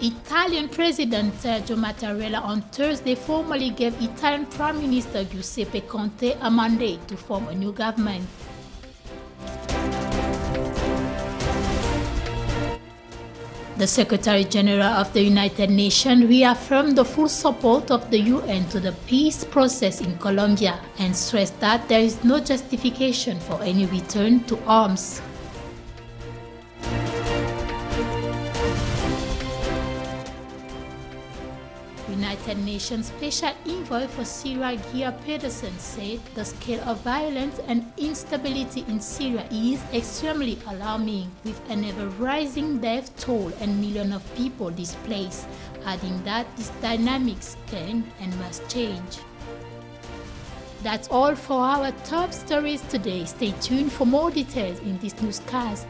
Italian President Sergio Mattarella on Thursday formally gave Italian Prime Minister Giuseppe Conte a mandate to form a new government. The Secretary General of the United Nations reaffirmed the full support of the UN to the peace process in Colombia and stressed that there is no justification for any return to arms. United Nations Special Envoy for Syria Geir Pedersen said the scale of violence and instability in Syria is extremely alarming, with an ever-rising death toll and millions of people displaced, adding that these dynamics can and must change. That's all for our top stories today. Stay tuned for more details in this newscast.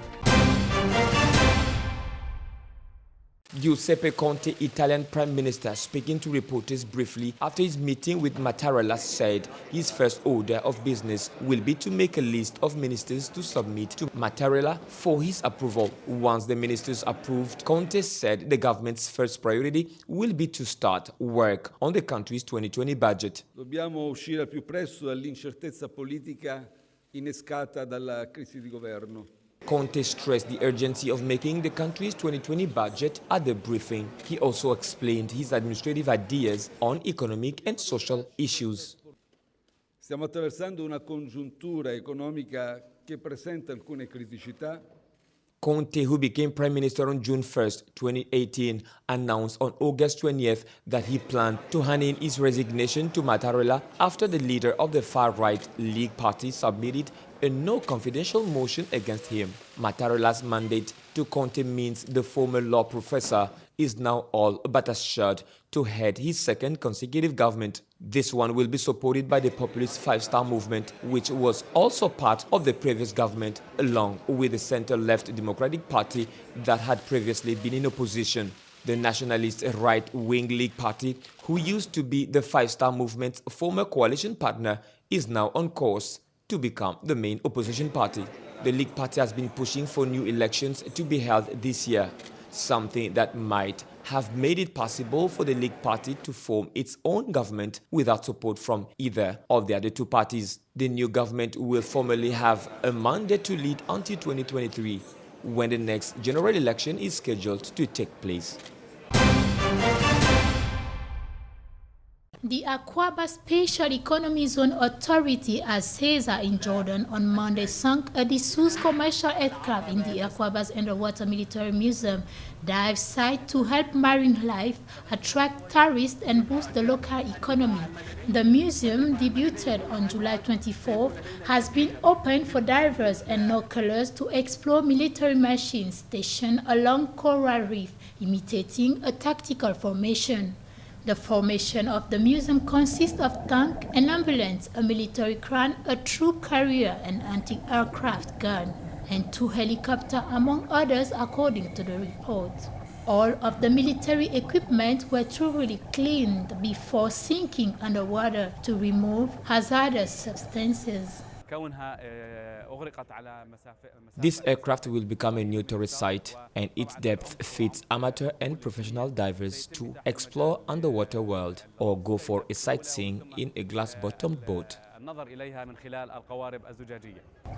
Giuseppe Conte, Italian Prime Minister, speaking to reporters briefly after his meeting with Mattarella, said his first order of business will be to make a list of ministers to submit to Mattarella for his approval. Once the ministers approved, Conte said the government's first priority will be to start work on the country's 2020 budget. Dobbiamo uscire al più presto dall'incertezza politica innescata dalla crisi di governo. Conte stressed the urgency of making the country's 2020 budget at the briefing. He also explained his administrative ideas on economic and social issues. Stiamo attraversando una congiuntura economica che presenta alcune criticità. Conte, who became Prime Minister on June 1st, 2018, announced on August 20th that he planned to hand in his resignation to Mattarella after the leader of the far-right League Party submitted a no-confidential motion against him. Mattarella's mandate to Conte means the former law professor is now all but assured to head his second consecutive government. This one will be supported by the populist Five-Star Movement, which was also part of the previous government, along with the center-left Democratic Party that had previously been in opposition. The nationalist right-wing League Party, who used to be the Five-Star Movement's former coalition partner, is now on course to become the main opposition party. The League Party has been pushing for new elections to be held this year, something that might have made it possible for the League Party to form its own government without support from either of the other two parties. The new government will formally have a mandate to lead until 2023, when the next general election is scheduled to take place. The Aqaba Special Economic Zone Authority (ACESA) in Jordan on Monday sunk a disused commercial aircraft in the Aqaba's Underwater Military Museum dive site to help marine life, attract tourists and boost the local economy. The museum, debuted on July 24th, has been opened for divers and snorkelers to explore military machines stationed along coral reef, imitating a tactical formation. The formation of the museum consists of tank, an ambulance, a military crane, a troop carrier, an anti-aircraft gun, and 2 helicopters, among others, according to the report. All of the military equipment were thoroughly cleaned before sinking underwater to remove hazardous substances. This aircraft will become a new tourist site, and its depth fits amateur and professional divers to explore underwater world or go for a sightseeing in a glass-bottomed boat.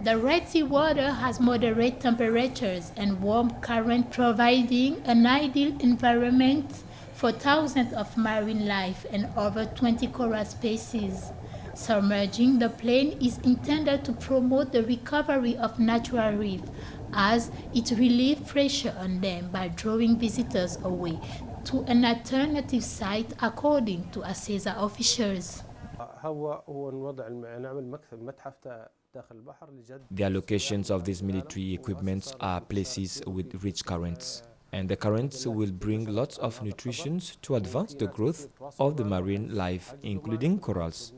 The Red Sea water has moderate temperatures and warm current, providing an ideal environment for thousands of marine life and over 20 coral species. Submerging the plane is intended to promote the recovery of natural reefs, as it relieves pressure on them by drawing visitors away to an alternative site, according to ACESA officials. The allocations of these military equipments are places with rich currents, and the currents will bring lots of nutrition to advance the growth of the marine life, including corals.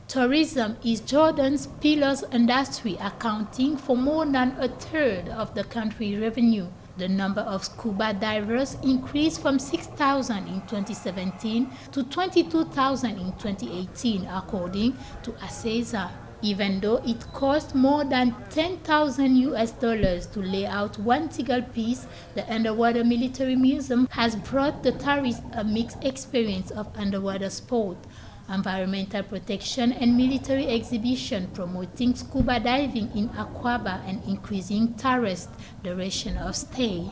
Tourism is Jordan's pillar industry, accounting for more than a third of the country's revenue. The number of scuba divers increased from 6,000 in 2017 to 22,000 in 2018, according to ACESA. Even though it cost more than $10,000 to lay out one single piece, the Underwater Military Museum has brought the tourists a mixed experience of underwater sport, environmental protection, and military exhibition promoting scuba diving in Aquaba and increasing tourist duration of stay.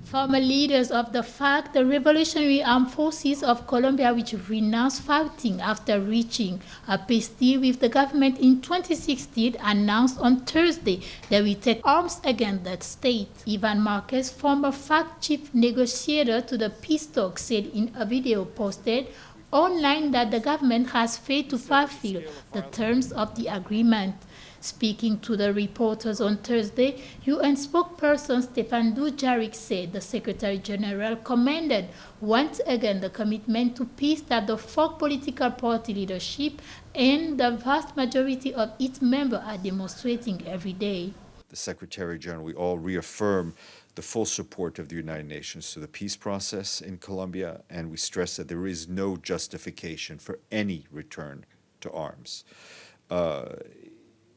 Former leaders of the FARC, the Revolutionary Armed Forces of Colombia, which renounced fighting after reaching a peace deal with the government in 2016, announced on Thursday they will take arms against that state. Ivan Marquez, former FARC chief negotiator to the peace talks, said in a video posted online that the government has failed to fulfill the terms of the agreement. Speaking to the reporters on Thursday, UN spokesperson Stefan Dujarric said the Secretary General commended once again the commitment to peace that the FARC political party leadership and the vast majority of its members are demonstrating every day. The Secretary General, we all reaffirm the full support of the United Nations to the peace process in Colombia, and we stress that there is no justification for any return to arms.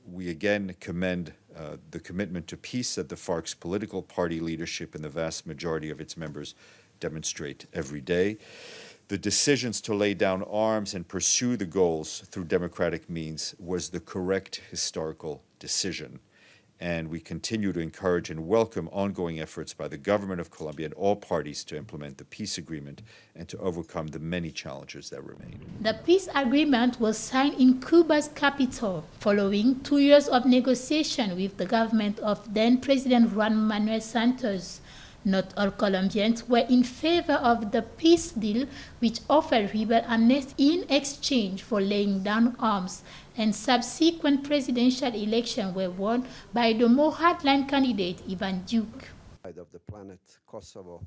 We again commend the commitment to peace that the FARC's political party leadership and the vast majority of its members demonstrate every day. The decisions to lay down arms and pursue the goals through democratic means was the correct historical decision. And we continue to encourage and welcome ongoing efforts by the government of Colombia and all parties to implement the peace agreement and to overcome the many challenges that remain. The peace agreement was signed in Cuba's capital following 2 years of negotiation with the government of then-President Juan Manuel Santos. Not all Colombians were in favor of the peace deal, which offered rebel amnesty in exchange for laying down arms, and subsequent presidential elections were won by the more hardline candidate Ivan Duque. Of the planet, Kosovo,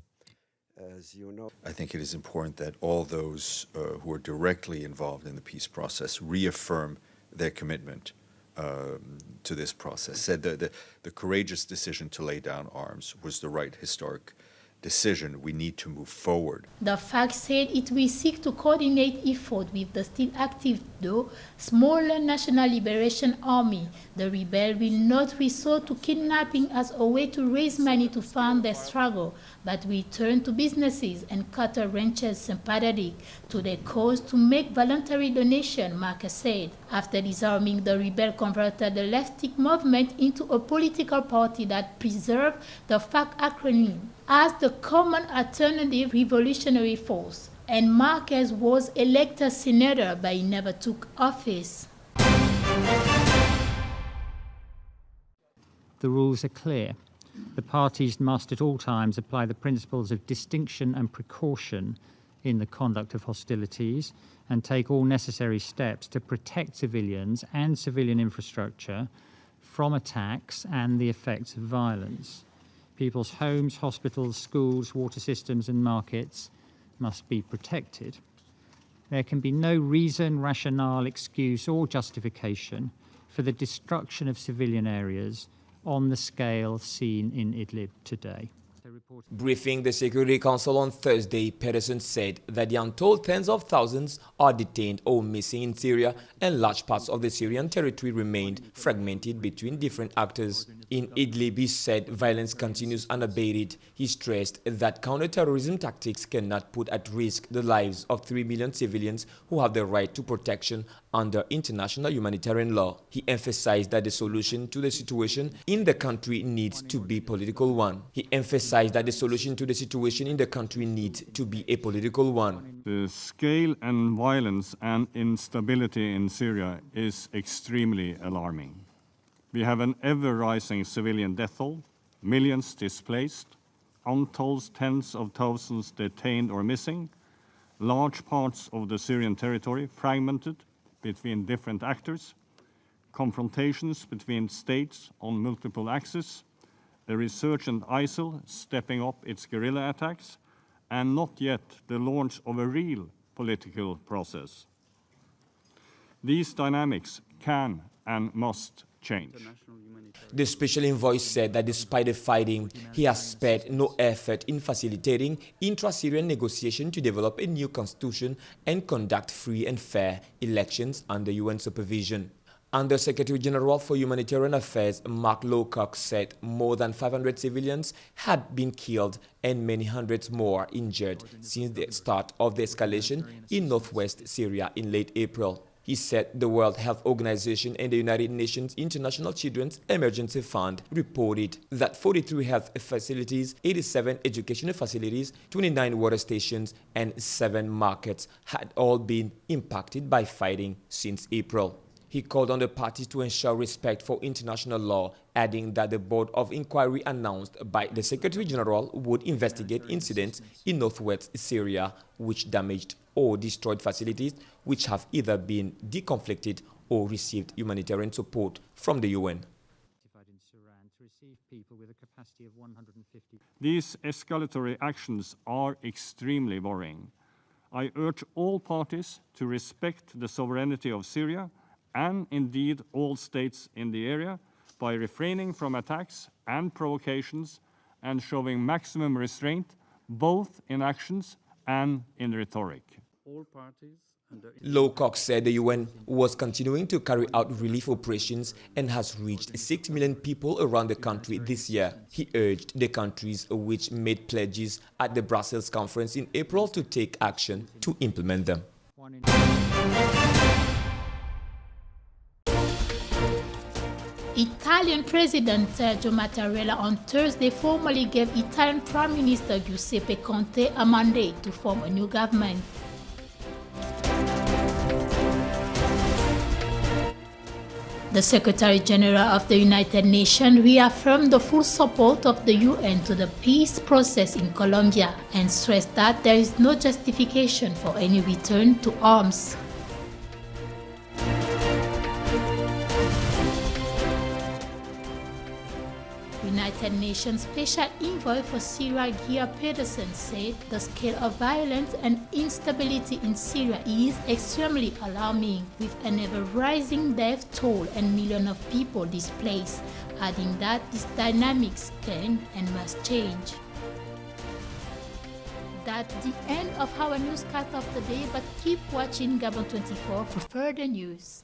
as you know. I think it is important that all those who are directly involved in the peace process reaffirm their commitment to this process, said that the courageous decision to lay down arms was the right historic decision. We need to move forward. The FARC said it will seek to coordinate efforts with the still active, though smaller National Liberation Army. The rebel will not resort to kidnapping as a way to raise money to fund their struggle, but will turn to businesses and cattle ranchers sympathetic to their cause to make voluntary donations, Marquez said. After disarming, the rebel converted the leftist movement into a political party that preserved the FARC acronym as the Common Alternative Revolutionary Force, and Marquez was elected senator but he never took office. The rules are clear. The parties must at all times apply the principles of distinction and precaution in the conduct of hostilities and take all necessary steps to protect civilians and civilian infrastructure from attacks and the effects of violence. People's homes, hospitals, schools, water systems and markets must be protected. There can be no reason, rationale, excuse or justification for the destruction of civilian areas on the scale seen in Idlib today. Briefing the Security Council on Thursday, Pedersen said that the untold tens of thousands are detained or missing in Syria, and large parts of the Syrian territory remained fragmented between different actors. In Idlib, he said violence continues unabated. He stressed that counter-terrorism tactics cannot put at risk the lives of 3 million civilians who have the right to protection under international humanitarian law. He emphasized that the solution to the situation in the country needs to be a political one. The scale and violence and instability in Syria is extremely alarming. We have an ever-rising civilian death toll, millions displaced, untold tens of thousands detained or missing, large parts of the Syrian territory fragmented between different actors, confrontations between states on multiple axes, the resurgent ISIL stepping up its guerrilla attacks, and not yet the launch of a real political process. These dynamics can and must change. The special envoy said that despite the fighting, he has spared no effort in facilitating intra-Syrian negotiation to develop a new constitution and conduct free and fair elections under UN supervision. Under-Secretary General for Humanitarian Affairs Mark Lowcock said more than 500 civilians had been killed and many hundreds more injured since the start of the escalation in northwest Syria in late April. He said the World Health Organization and the United Nations International Children's Emergency Fund reported that 43 health facilities, 87 educational facilities, 29 water stations, and 7 markets had all been impacted by fighting since April. He called on the parties to ensure respect for international law, adding that the Board of Inquiry announced by the Secretary General would investigate incidents in northwest Syria which damaged or destroyed facilities which have either been deconflicted or received humanitarian support from the UN. These escalatory actions are extremely worrying. I urge all parties to respect the sovereignty of Syria and indeed all states in the area by refraining from attacks and provocations and showing maximum restraint both in actions and in rhetoric. Lowcock said the UN was continuing to carry out relief operations and has reached 6 million people around the country this year. He urged the countries which made pledges at the Brussels conference in April to take action to implement them. Italian President Sergio Mattarella on Thursday formally gave Italian Prime Minister Giuseppe Conte a mandate to form a new government. The Secretary General of the United Nations reaffirmed the full support of the UN to the peace process in Colombia and stressed that there is no justification for any return to arms. United Nations Special Envoy for Syria Geir Pedersen said the scale of violence and instability in Syria is extremely alarming, with an ever-rising death toll and millions of people displaced, adding that these dynamics can and must change. That's the end of our newscast of the day, but keep watching G24 for further news.